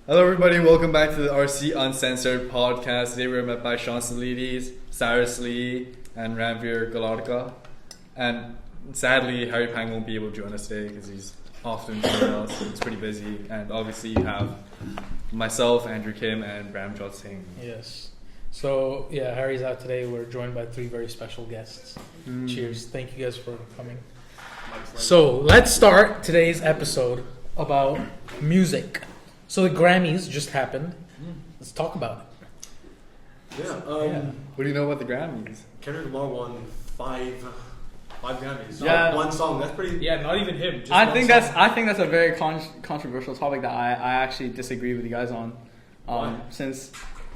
Hello everybody, welcome back to the RC Uncensored Podcast. Today we're met by Sion Cyrus and Ranveer Galadka. And sadly, Harry Pang won't be able to join us today because he's off doing something else. It's pretty busy. And obviously you have myself, Andrew Kim, and Brahmjot Singh. Yes. So, yeah, Harry's out today. We're joined by three very special guests. Cheers. Thank you guys for coming. So, let's start today's episode about music. So the Grammys just happened. Let's talk about it. What do you know about the Grammys? Kendrick Lamar won five Grammys. Yeah. One song. That's pretty. Yeah, not even him. Just I think that's a very controversial topic that I actually disagree with you guys on.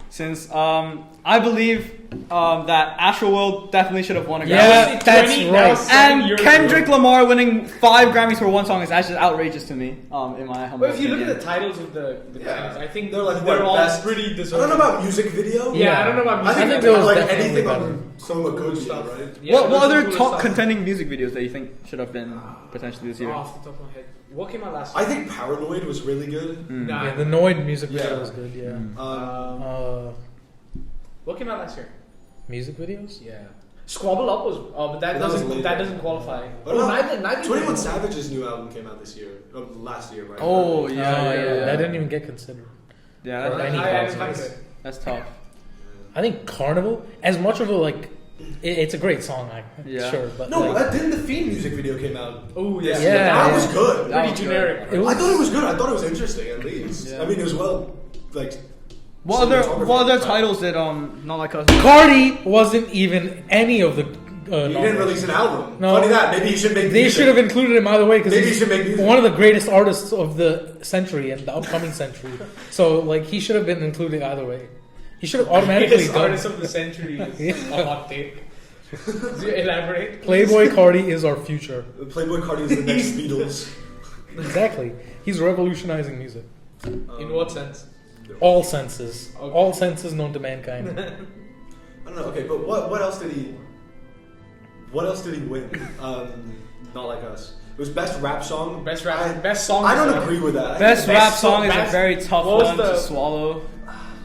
Since I believe that Astroworld definitely should have won a Grammy. Yeah, that's right. And Kendrick Lamar winning 5 Grammys for one song is actually outrageous to me. In my humble But if you look opinion. at the titles of the Grammys, I think they're like they're all best, pretty I deserving. don't know about music video. Yeah, I don't know about music. I think there was like definitely anything better. on some of good stuff, right? Yeah, what those other are cool top stuff. contending music videos that you think should have been potentially this year? Off the top of my head, what came out last year? I think Paranoid was really good. Nah, Yeah, the Noid music video Yeah. was good, yeah. What came out last year? Music videos? Yeah, Squabble Up was, but that That was doesn't later. that doesn't qualify. But no, neither 21 Savage's new album came out this year, last year, right? Oh yeah. That didn't even get considered. Yeah, Or that's, any I concerts. didn't like it. that's tough. I think Carnival, as much of a it's a great song, Yeah. sure, but No, didn't the Fiend music video came out? Oh yeah, Yeah. That was good. That pretty was generic. It was- I thought it was good. I thought it was interesting at least. Yeah. I mean, it was well, like. What cinematography other at the time. titles did Not Like Us? Cardi wasn't even any of the. He didn't release an album. No. Funny that. Maybe he should make. They music. should have included him either way because Maybe he he's should make music. one of the greatest artists of the century and the upcoming century. So he should have been included either way. He should have automatically Greatest done. artist of the century is a hot take. Do you elaborate? Playboy Cardi is our future. Playboy Cardi is the next Beatles. Exactly. He's revolutionizing music. In what sense? All senses. Okay. All senses known to mankind. I don't know. Okay, but what else did he? What else did he win? Not Like Us. It was best rap song. Best song. I don't agree with that. I Best think rap best song is best- a very tough what was one the- to swallow.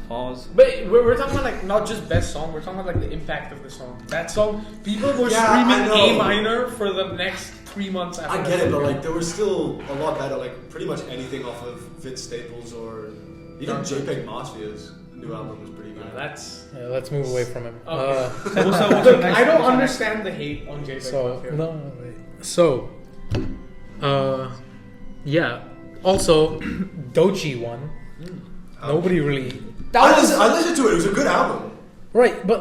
Pause. But we're talking about not just best song. We're talking about the impact of the song. That song, people were Yeah, I screaming know. A minor for the next 3 months after. I get it, but there was still a lot better. Pretty much anything off of Vince Staples or even JPEG Maffia's new album was pretty good. That's. Yeah, let's move away from him. Okay. What's Look, the next- I don't what's the understand the hate on JPEG So Mafia. no. So, yeah. Also, Doechii won. Nobody really. I listened to it. It was a good album. Right, but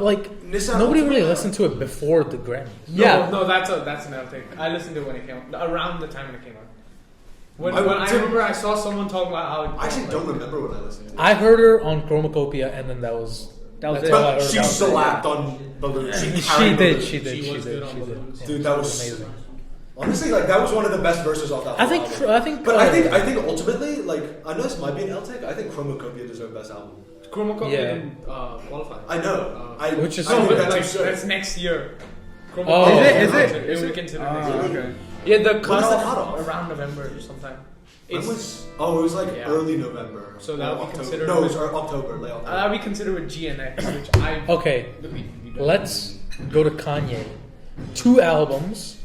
This nobody album's really good. listened to it before the Grammys. Yeah. No, that's another thing. I listened to it when it came out, around the time when it came out. When I- I remember, I saw someone talk about how. I actually don't remember when I listened to it. I heard her on Chromacopia, and then that was That was that's it. all I But heard she about it. slapped on Balloons. She carried did. Balloons. She did. She She was did. good on She did. Balloons. Yeah, Dude, she that was amazing. Honestly, that was one of the best verses off that. I whole think. album. I think. But I think ultimately, I know this might be an L take. I think Chromacopia deserved best album. Chromacopia Yeah. didn't qualify. I know. Which is I think but that's absurd. that's next year. Oh. Is it? It will be considered next Oh, year. okay. Yeah, the When is the cutoff cutoff? around November or sometime. When It's was? Oh, it was Yeah. early November. So that would be October. considered- No, it was October, late October. that we consider with GNX, which I Okay, believe we don't. let's go to Kanye. 2 albums,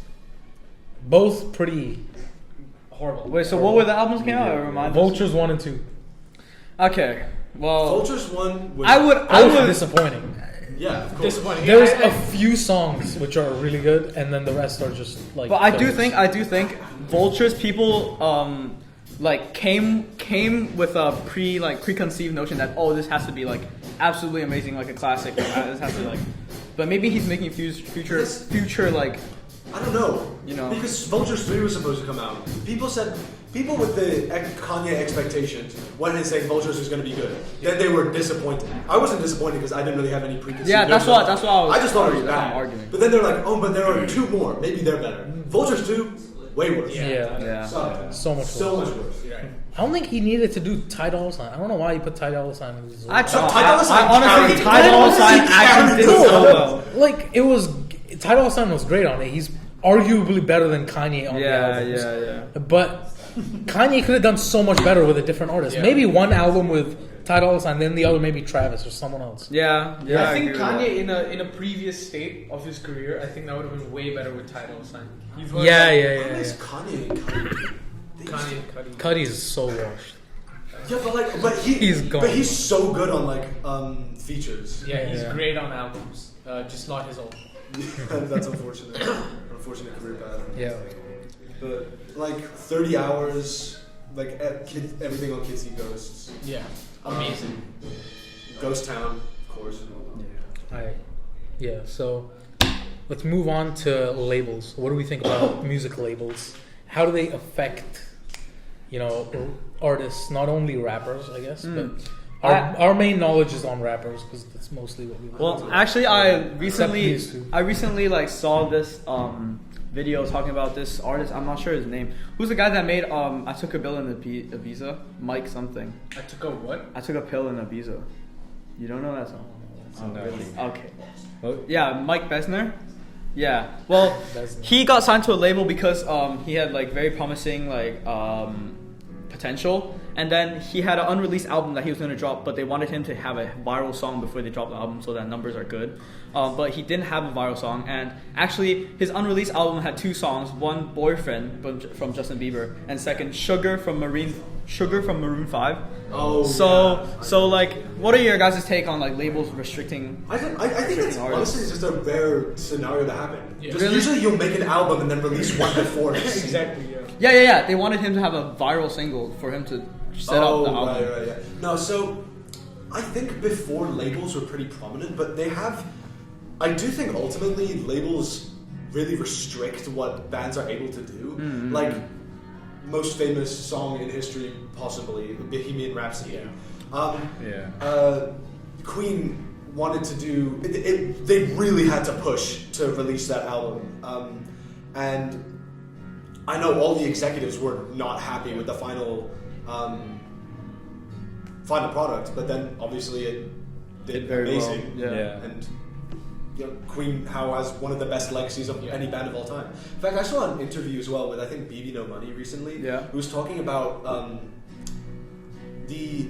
both pretty. Horrible. Wait, so what were the albums came out? Remind us. Vultures 1 and 2. Okay. Well, Vultures one was. I Both would. disappointing. Yeah, of course. Disappointing. There's I- a few songs which are really good, and then the rest are just like. But I do fillers. think Vultures people came with a preconceived notion that this has to be absolutely amazing, like a classic. This has to but maybe he's making future I don't know. You know. Because Vultures 3 was supposed to come out. People with the Kanye expectations went in saying Vultures was going to be good. Then they were disappointed. I wasn't disappointed because I didn't really have any preconceived Yeah, that's notions. what I was. I just thought it was that's what I'm bad. arguing. But then they're like, but there are 2 more. Maybe they're better. Vultures 2, way worse. Yeah. So much So worse. much worse. Right. I don't think he needed to do Ty Dolla $ign. I don't know why he put Ty Dolla $ign in his. I Ty honestly, Dolla $ign Ty Dolla $ign actually did so well. Like it was, Ty Dolla $ign was great on it. He's arguably better than Kanye on the albums. Yeah. But Kanye could have done so much better with a different artist. Yeah. Maybe one album with Ty Dolla $ign, then the other maybe Travis or someone else. Yeah. I think agree with that. Kanye in a previous state of his career, I think that would have been way better with Ty Dolla $ign. You've heard Yeah. How is Kanye and Kanye and Cudi. Cudi's so washed. Yeah, but He's gone. But he's so good on like features. Yeah, he's Yeah. great on albums, just not his own. That's unfortunate. Unfortunate career path. Yeah. But like 30 hours, like everything on Kids See Ghosts. Yeah, amazing. Ghost Town, of course. So let's move on to labels. What do we think about music labels? How do they affect, artists, not only rappers, I guess, but our main knowledge is on rappers because that's mostly what we listen Well, to. actually, I Except these two. recently like saw this video talking about this artist. I'm not sure his name. Who's the guy that made I Took a Pill in Ibiza? Mike something. I took a what? I Took a Pill in Ibiza. You don't know that song? No. Really? Okay. Oh. Yeah, Mike Besner. Yeah. Well, Besner. he got signed to a label because he had like very promising like potential, and then he had an unreleased album that he was going to drop, but they wanted him to have a viral song before they dropped the album so that numbers are good. But he didn't have a viral song, and actually his unreleased album had 2 songs: one, Boyfriend from Justin Bieber, and second, Sugar from Maroon 5. Oh. So like, what are your guys' take on like labels restricting? I think that's honestly just a rare scenario to happen. Yeah. Just Really? usually you'll make an album and then release one before. Exactly. Yeah. Yeah. They wanted him to have a viral single for him to set up the album. Right, yeah. No, so I think before labels were pretty prominent, but I do think ultimately labels really restrict what bands are able to do. Mm-hmm. Like, most famous song in history, possibly, Bohemian Rhapsody. Queen wanted to do they really had to push to release that album, and I know all the executives were not happy with the final product, but then obviously it did very amazing. well. Yeah. And Queen has one of the best legacies of any band of all time. In fact, I saw an interview as well with I think BB No Money recently, who was talking about the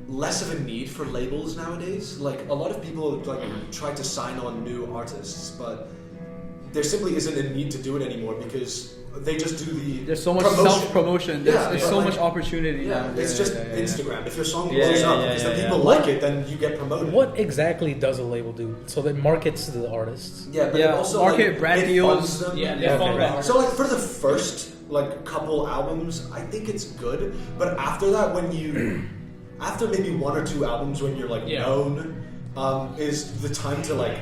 less of a need for labels nowadays. Like, a lot of people like try to sign on new artists, but there simply isn't a need to do it anymore because they just do the There's so much promotion. self-promotion. There's so much opportunity now. It's just Instagram. If your song Yeah, blows up yeah, because yeah, the people yeah. like it, then you get promoted. What exactly does a label do? So that markets to the artists. Yeah, but Yeah, it also market brand it deals. funds them. Yeah, they Yeah, fund okay. the So like for the first like couple albums, I think it's good. But after that, after maybe 1 or 2 albums, when you're like known, is the time to like.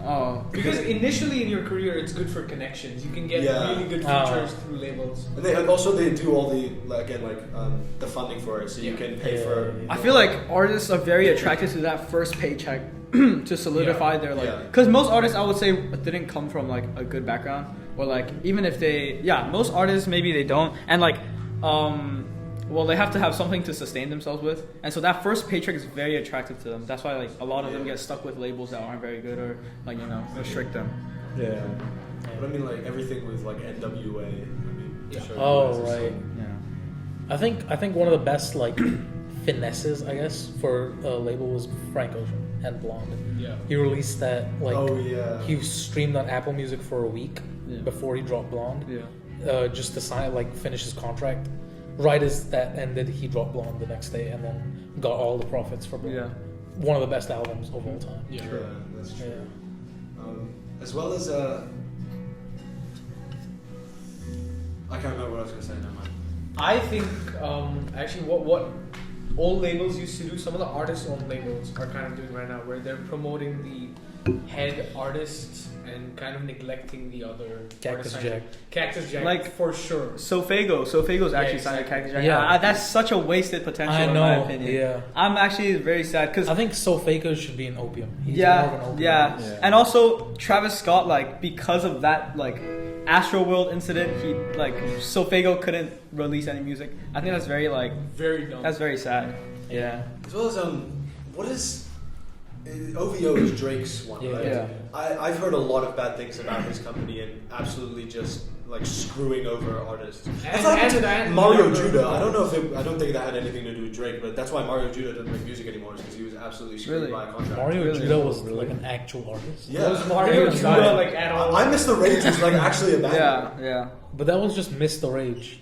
Oh. Because initially in your career, it's good for connections. You can get really good features through labels. And they do all the the funding for it, so you can pay for. I feel like artists are very attracted to that first paycheck to solidify their because most artists I would say didn't come from like a good background, or like even if most artists maybe they don't, and like they have to have something to sustain themselves with, and so that first paycheck is very attractive to them. That's why like a lot of them get stuck with labels that aren't very good or like restrict them. Yeah. But I mean, like everything with like NWA. I mean, sure, Oh, right. Yeah. I think one of the best like finesses, I guess, for a label was Frank Ocean and Blonde. Yeah. He released that he streamed on Apple Music for a week before he dropped Blonde. Yeah. Just to finish his contract. Right as that ended, he dropped Blonde the next day and then got all the profits for Blonde. Yeah. One of the best albums of all time. Yeah. Yeah, that's true. Yeah. As well as I can't remember what I was gonna say now. I think actually what old labels used to do, some of the artist-owned labels are kind of doing right now, where they're promoting the head artist and kind of neglecting the other Cactus artists. Jack. Cactus Jack, Like, for sure. Sofago's actually signed to exactly. Cactus Jack. Yeah. That's such a wasted potential I in know. my opinion. Yeah. I'm actually very sad because I think Sofaco should be an Opium. He's more of an Opium artist. And also Travis Scott, like because of that like Astroworld incident, he like Sofago couldn't release any music. I think that's very like Very dumb. that's very sad. Yeah. As well as what is OVO is Drake's one, Yeah. right? Yeah. I've heard a lot of bad things about his company and absolutely just like screwing over artists. And Mario Judah. I don't think that had anything to do with Drake, but that's why Mario Judah doesn't make music anymore, because he was absolutely screwed by a contract. Mario Judah was like an actual artist. Yeah, was Mario Judah like at all? I Miss the Rage was like actually a band. Yeah. But that was just Miss the Rage,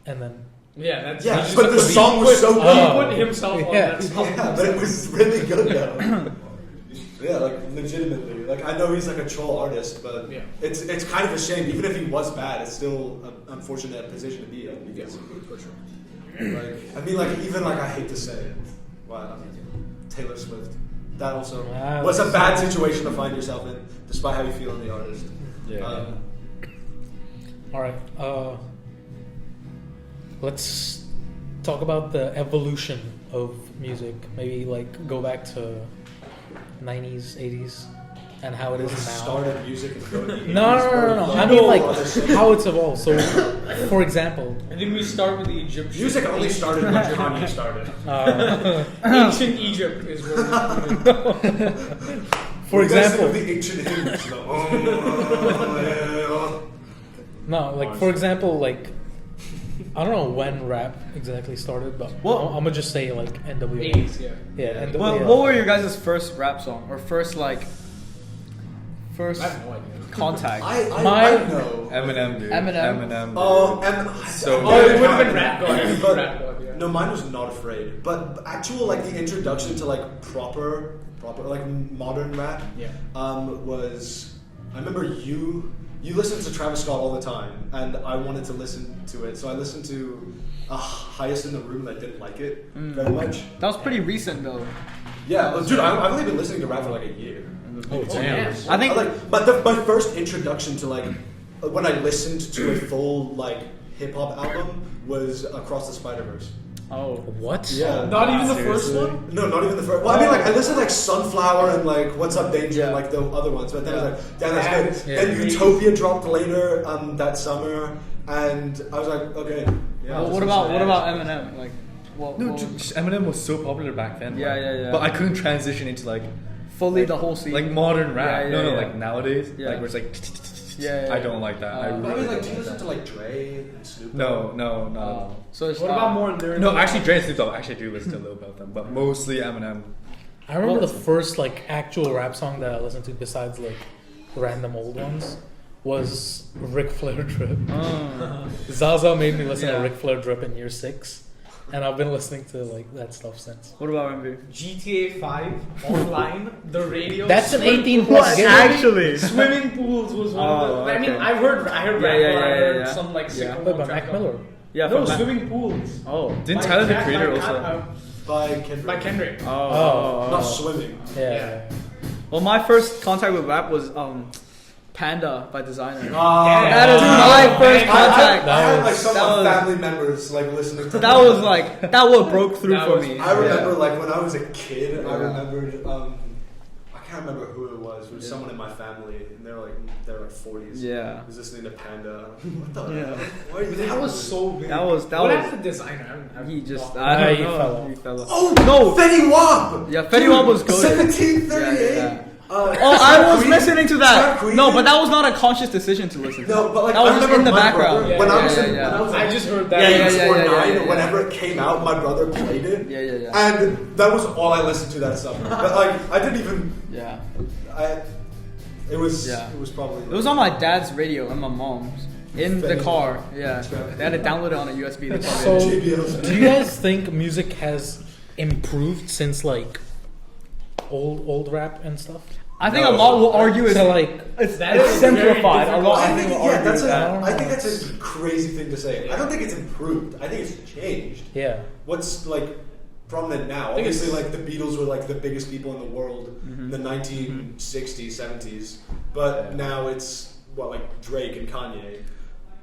and then that's but the song was so good. He put himself on that song. Yeah, but it was really good though. Yeah, like legitimately. Like I know he's like a troll artist, but it's kind of a shame. Even if he was bad, it's still an unfortunate position to be in. Because, for sure. Like I mean, like even like I hate to say it, Taylor Swift. That also was a bad situation to find yourself in, despite how you feel in the artist. All right. Let's talk about the evolution of music. Maybe like go back to 90s, 80s, and how it is now. Started music and go to the 80s. No. I mean like how it's evolved. So, for example, I think we start with the Egyptian. Music only started when Kanye started. Ancient Egypt is where. For example, the ancient hymns. No, like for example, like I don't know when rap exactly started, but I'm gonna just say like NWA. 80s, Yeah. What were your guys' first rap song or first I have no idea. contact? I know. Eminem, dude. Eminem. Oh, it would have been Rap God. Rap God, yeah. No, mine was Not Afraid. But actual like the introduction to like proper like modern rap. Was I remember you listened to Travis Scott all the time, and I wanted to listen to it, so I listened to Highest in the Room, and I didn't like it very much. That was pretty recent though. Yeah, dude, I've only been listening to rap for like a year. Oh, damn. I think but my first introduction to like when I listened to a full like hip hop album was Across the Spider-Verse. Oh, what? Yeah. Not even the first one? No, not even the first. Well, I mean, like I listened to like Sunflower and like What's Up Danger and like the other ones, but then I was like, damn, that's good. Then Utopia dropped later that summer, and I was like, okay. Yeah. what about Eminem? Like, Eminem was so popular back then. Yeah. But I couldn't transition into like fully the whole scene, like modern rap. Yeah, like nowadays, like where it's like. I don't like that. I was really like, don't do you like listen that. to like Dre and Snoop? No. So it's what about more lyrical? No, actually, Dre and Snoop Dogg. Actually, I do listen to a little about them, but mostly Eminem. I remember the first like actual rap song that I listened to, besides like random old ones, was Ric Flair Drip. Zaza made me listen to Ric Flair Drip in year 6, and I've been listening to like that stuff since. What about Ranveer? GTA 5 online, the radio. That's an 18 plus game. Actually, Swimming pools was one of the. I mean, okay. I heard rap, I heard some like But by Mac Miller. Yeah, no, Swimming Pools. Oh, Didn't Tyler the Creator also? By Kendrick. By Kendrick. Not Swimming. Yeah. Well, my first contact with rap was Panda by Designer. That is my first contact. I had like some that of my was- family members like listening to That was like that what broke through That for was- me. I remember like when I was a kid, I Yeah. remembered I can't remember who it was. It was someone in my family, and they're like 40s. Yeah. I was listening to Panda. What the Yeah. hell? Why are you That was so big. That was What happened to Designer? He just Nah, I he don't fell know. off. He fell off. Oh No. Fetty Wap. Yeah, Fetty Wap was good. 1738. Yeah. I was listening to that. Queen? No, but that was not a conscious decision to listen to. No, but like that was I just remember in the my background. brother- when I was in, yeah. when I was I just heard that. Yeah, 8 or 9, yeah. whenever it came out, my brother played it. Yeah. And that was all I listened to that summer. But like I didn't even. Yeah. It was. Yeah. It was probably. It was on my dad's radio and my mom's in the Fetty. car. Yeah. They had to download it on a USB. They So, probably JBL's. do you guys think music has improved since like old rap and stuff? I think a lot will argue it's So like it's is simplified. very A lot I of think people will argue that's with that. I think that's a crazy thing to say. I don't think it's improved. I think it's changed. yeah. What's like prominent now? think Obviously, it's- like the Beatles were like the biggest people in the world in the 1960s, 70s. But now it's like Drake and Kanye.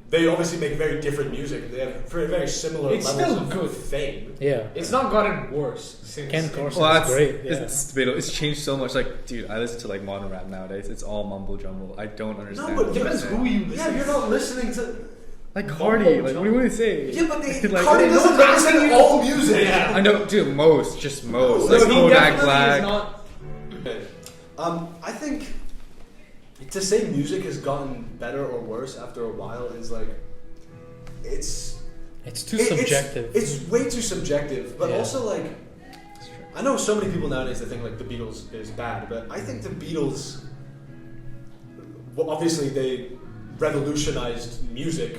They obviously make very different music. They have very, very similar It's levels still of good. fame. Yeah. It's not gotten worse since. Ken Carson Well, is that's great. Yeah. It's debatable. It's changed so much. Like, dude, I listen to like modern rap nowadays. It's all mumble jumble. I don't understand. No, but what depends they're who saying. you listen. Yeah, you're not listening to. Like Cardi. Like, what do you want to say? Yeah, but they, Like, Cardi doesn't represent all music. Yeah. I know, dude. Most, just most. No, Like he Kodak definitely Black. is not. I think to say music has gotten better or worse after a while is like, it's too subjective. It's way too subjective, but Yeah. also like, I know so many people nowadays that think like the Beatles is bad, but I think the Beatles, well, obviously they revolutionized music,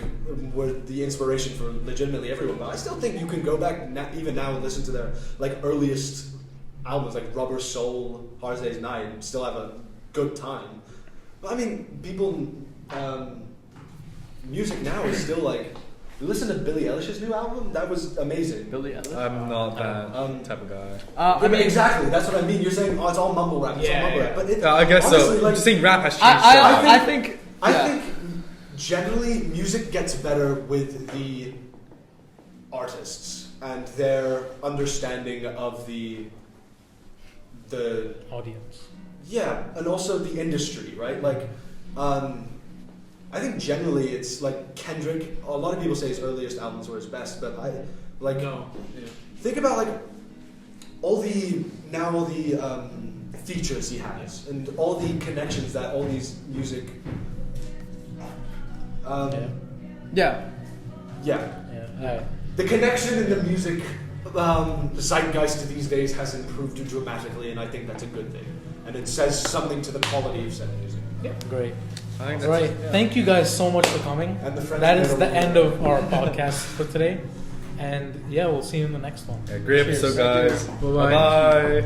were the inspiration for legitimately everyone. But I still think you can go back even now and listen to their like earliest albums, like Rubber Soul, Hard Day's Night, and still have a good time. But I mean, people, music now is still like. You listen to Billie Eilish's new album? That was amazing. Billie Eilish. I'm not that type of guy. I mean, exactly. That's what I mean. You're saying, oh, it's all mumble rap. It's all mumble rap. But I guess honestly, so. like, I'm saying rap has changed. I think generally music gets better with the artists and their understanding of the Audience. yeah, and also the industry, right? Like, I think generally it's like Kendrick. A lot of people say his earliest albums were his best, but I like think about like all the features he has and all the connections that all these music. yeah. The connection in the music zeitgeist these days has improved dramatically, and I think that's a good thing. And it says something to the quality of said music. Yeah, great. I think All right, thank you guys so much for coming. And the friends that is never the will. end of our podcast for today. And yeah, we'll see you in the next one. Yeah, great Cheers. episode, guys. Bye-bye. Bye.